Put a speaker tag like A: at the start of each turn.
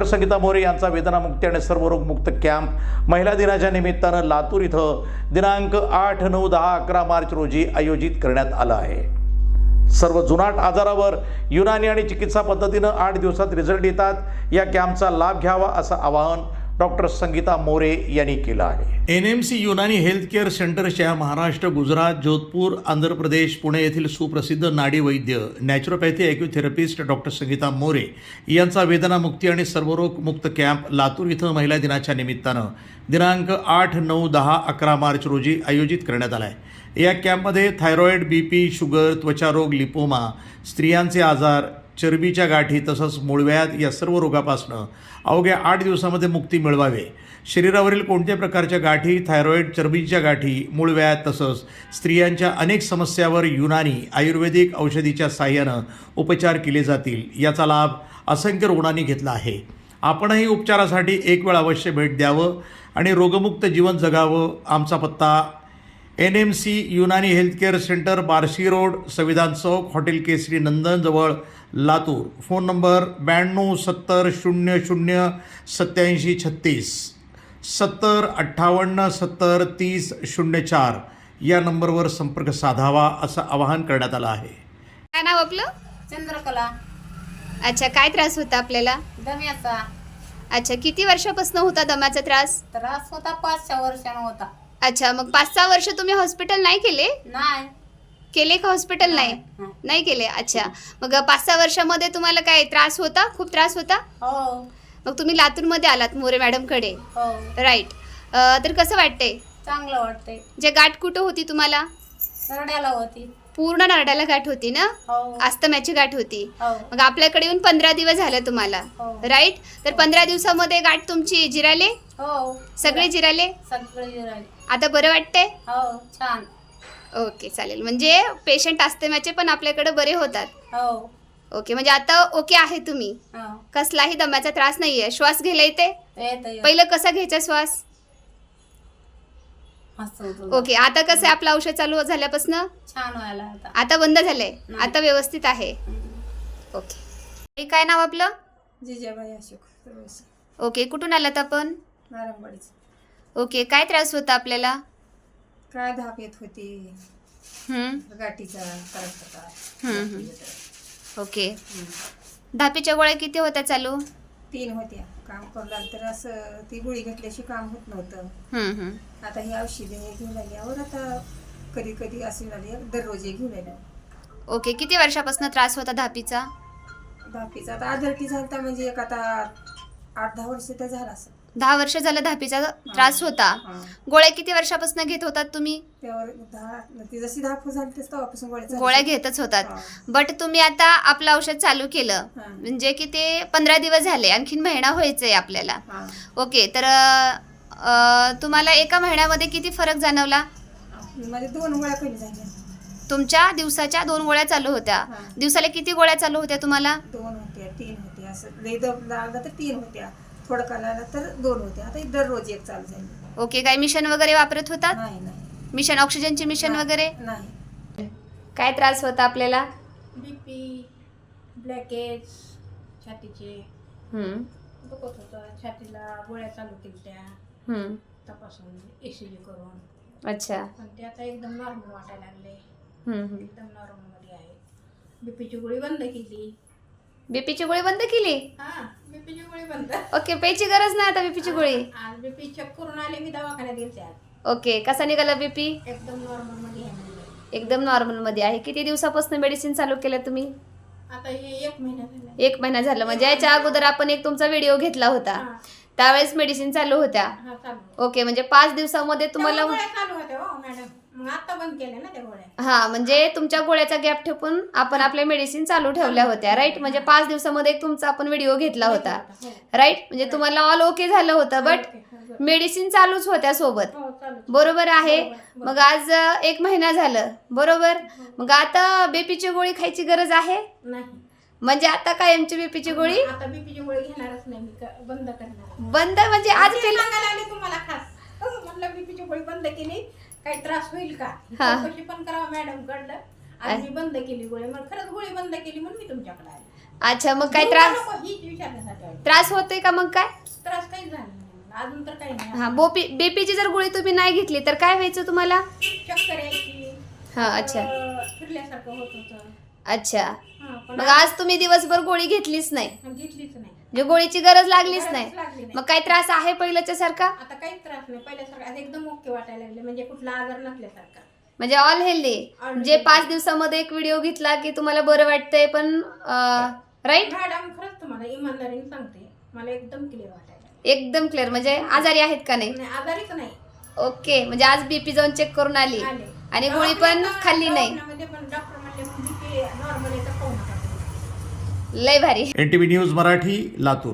A: संगीता मोरे यांचा वेदनामुक्ती आणि सर्वरोगमुक्त कॅम्प महिला दिनाच्या निमित्तानं लातूर इथं दिनांक 8, 9, 10, 11 मार्च रोजी आयोजित करण्यात आलं आहे। सर्व जुनाट आजारावर युनानी आणि चिकित्सा पद्धतीनं 8 दिवसात रिझल्ट येतात। या कॅम्पचा लाभ घ्यावा असं आवाहन डॉक्टर संगीता मोरे यांनी केलं आहे। NMC युनानी हेल्थ केअर सेंटरच्या महाराष्ट्र, गुजरात, जोधपूर, आंध्र प्रदेश, पुणे येथील सुप्रसिद्ध नाडी वैद्य, naturopathy acutherapist doctor Sangeeta More यांचा वेदनामुक्ती आणि सर्वरोग मुक्त कॅम्प लातूर इथं महिला दिनाच्या निमित्तानं दिनांक 8, 9, 10, 11 मार्च रोजी आयोजित करण्यात आला आहे। या कॅम्पमध्ये थायरॉईड, BP, शुगर, त्वचारोग, लिपोमा, स्त्रियांचे आजार, चरबीच्या गाठी तसंच मूळव्याध या सर्व रोगापासून अवघ्या 8 दिवसामध्ये मुक्ती मिळवावे। शरीरावरील कोणत्या प्रकारच्या गाठी, थायरॉईड, चरबीच्या गाठी, मूळव्याध तसंच स्त्रियांच्या अनेक समस्यावर युनानी आयुर्वेदिक औषधीच्या साहाय्यानं उपचार केले जातील, याचा लाभ असंख्य रुग्णांनी घेतला आहे। आपणही उपचारासाठी एक वेळ अवश्य भेट द्यावं आणि रोगमुक्त जीवन जगावं। आमचा पत्ता NMC Unani health care centre, Barshi road, संविधान चौक, हॉटेल केसरी नंदन जवळ, लातूर। फोन नंबर 92 70 00 87 36, 70 58 70 30 04 या नंबरवर संपर्क साधावा असं आवाहन करण्यात आलं आहे।
B: काय नाव आपलं?
C: चंद्रकला।
B: अच्छा, काय त्रास होता आपल्याला?
C: दम्याचा
B: अच्छा, किती वर्षापासून होता दम्याचा त्रास?
C: त्रास होता 5-6 वर्षांना होता।
B: अच्छा, मग 5-6 वर्ष तुम्ही हॉस्पिटल नाही केले?
C: नाही
B: केले का हॉस्पिटल? नाही केले। अच्छा, मग 5-6 वर्षामध्ये तुम्हाला काय त्रास होता? खूप त्रास होता?
C: हो
B: मग तुम्ही लातूरमध्ये आलात मोरे मॅडमकडे,
C: हो
B: राईट? तर कसं वाटतंय?
C: चांगलं वाटतंय।
B: जे गाठ कुठं होती तुम्हाला?
C: नरड्याला होती।
B: पूर्ण नरड्याला गाठ होती ना?
C: हो
B: अस्थम्याची गाठ होती।
C: हो
B: मग आपल्याकडे येऊन 15 दिवस झाले तुम्हाला,
C: हो
B: राईट? तर 15 दिवसामध्ये गाठ तुमची जिराले?
C: हो
B: सगळे जिराले?
C: सगळे जिराले।
B: आता बरं वाटतंय?
C: हो छान।
B: ओके, चालेल। म्हणजे पेशंट अस्थम्याचे पण आपल्याकडे बरे होतात?
C: हो
B: ओके, म्हणजे आता ओके आहे तुम्ही?
C: हो
B: कसलाही दम्याचा त्रास नाहीये? श्वास घ्यायला येते?
C: येत
B: पहिलं कसा घ्यायचा श्वास? ओके, आता कसं आहे आपलं औषध चालू झाल्यापासून?
C: छान व्हायला आता।
B: आता बंद झालंय? आता व्यवस्थित आहे? ओके, काय नाव आपलं?
C: जिजाबाई अशोक।
B: ओके, कुठून आलात आपण?
C: नारंगवाडीच।
B: ओके, काय त्रास होता आपल्याला?
C: काय धाप येत होती, गाठीचा त्रास होता।
B: ओके, धापीच्या गोळ्या किती होत्या चालू?
C: 3 होत्या। काम करू लागलं तर असं ती गोळी घेतल्याशी काम होत नव्हतं। आता ही औषधे घेऊन आल्यावर आता कधी कधी असे झाले दररोज घेऊन आले।
B: ओके, किती वर्षापासून त्रास होता धापीचा?
C: धापीचा आता आदरटी झालता, म्हणजे एक आता 8-10 वर्ष तर झाला असं।
B: 10 वर्ष झालं धापीचा त्रास होता। गोळ्या किती वर्षापासून घेत होतात तुम्ही?
C: त्यावर ती जशी धाप झाली तेव्हापासून
B: गोळ्या घेतच होतात। बट तुम्ही आता आपलं औषध चालू केलं, म्हणजे की ते 15 दिवस झाले, आणखीन महिना व्हायचंय आपल्याला। ओके, तर तुम्हाला एका महिन्यामध्ये किती फरक जाणवला?
C: म्हणजे 2 गोळ्या कमी झाल्या।
B: तुमच्या दिवसाच्या 2 गोळ्या चालू होत्या? दिवसाला किती गोळ्या चालू होत्या तुम्हाला?
C: 2 होत्या, 3 होत्या, असं लई लागलं तर 3 होत्या, थोडं कालाला तर 2 होत्या। आता दररोज एक चालू झाली।
B: ओके, काय मिशन वगैरे वापरत होतात?
C: नाही
B: मिशन, ऑक्सिजनची मिशन वगैरे?
C: नाही।
B: काय त्रास होता आपल्याला?
C: BP, ब्लॅकेट्स, छातीचे दुखत होतं, छातीला गोळ्या चालू केल्या तपासून ECG करून।
B: अच्छा,
C: पण ते आता एकदम नॉर्मल वाटायला लागले, एकदम नॉर्मल मध्ये आहे। बीपीची गोळी बंद केली।
B: बीपीची गोळी बंद केली?
C: बीपीची गोळी बंद।
B: ओके, प्यायची गरज नाही आता बीपीची गोळी?
C: आज बीपी चेक करून आले मी, दवाखान्यात गेलते आज।
B: ओके, कसा निघाला बीपी?
C: एकदम नॉर्मल मध्ये आहे।
B: एकदम नॉर्मल मध्ये आहे। किती दिवसापासून मेडिसिन चालू केलं तुम्ही?
C: आता हे 1 महिना झाला।
B: 1 महिना झालं, म्हणजे याच्या अगोदर आपण एक तुमचा व्हिडिओ घेतला होता, त्यावेळेस मेडिसिन चालू होत्या? ओके, म्हणजे 5 दिवसामध्ये तुम्हाला
C: चालू होत्या हो मॅडम, मग आता बंद केल्या ना त्या गोळ्या।
B: हा, म्हणजे तुमच्या गोळ्याचा गॅप ठेवून आपण आपल्या मेडिसिन चालू ठेवल्या होत्या, राईट? म्हणजे 5 दिवसामध्ये एक तुमचा आपण व्हिडिओ घेतला होता, राईट? म्हणजे तुम्हाला ऑल ओके झालं होतं, बट मेडिसिन चालूच होत्या सोबत, बरोबर आहे? मग आज 1 महिना झालं, बरोबर? मग आता बीपीची गोळी खायची गरज आहे?
C: नाही,
B: म्हणजे आता कायमची बीपीची गोळी?
C: आता बीपीची गोळी घेणारच नाही मी, बंद करणार।
B: बंद म्हणजे आज
C: सांगायला आले तुम्हाला खास, म्हटलं बीपीची गोळी बंद केली, काही त्रास होईल का चौकशी पण करावं मॅडम कडलं। आज मी बंद केली गोळी, मग खरंच गोळी बंद केली म्हणून मी तुमच्याकडे आले।
B: अच्छा, मग काय त्रास होतोय का? मग काय
D: त्रास काही झाला नाही मला. अजून तर काही नाही.
B: हा, बीपीची जर गोळी तुम्ही नाही घेतली तर काय व्हायचं तुम्हाला?
D: चक्कर यायची.
B: हा, अच्छा
D: फिरल्यासारखं होत होतं.
B: अच्छा.
D: हा, पण
B: मग आज तुम्ही दिवसभर गोळी घेतलीच नाही,
D: घेतलीच नाही.
B: म्हणजे गोळीची गरज लागलीच नाही.
D: गरजच लागली नाही.
B: मग काय त्रास आहे पहिल्याच्या सारखा?
D: आता काहीच त्रास नाही. पहिल्यासारखं आता एकदम ओके वाटायला लागले, म्हणजे कुठला आजार नसल्यासारखा.
B: म्हणजे ऑल हेल्दी. म्हणजे 5 दिवसामध्ये एक व्हिडिओ घेतला की तुम्हाला बरं वाटतंय. पण राईट,
D: मॅडम खरंच तुम्हाला इमानदारीने सांगते, मला एकदम क्लिअर वाटायला लागलं.
B: एकदम क्लिअर. म्हणजे आजारी आहेत का नाही?
D: नाही, आजारीच नाही.
B: ओके, म्हणजे आज बीपी जाऊन चेक करून आली
D: आले.
B: आणि गोळी पण खाल्ली नाही.
D: दवाखान्यामध्ये पण डॉक्टर म्हणले बीपी नॉर्मल आहे तर खाऊ नका.
B: लय भारी.
A: NTV news Marathi, Latur.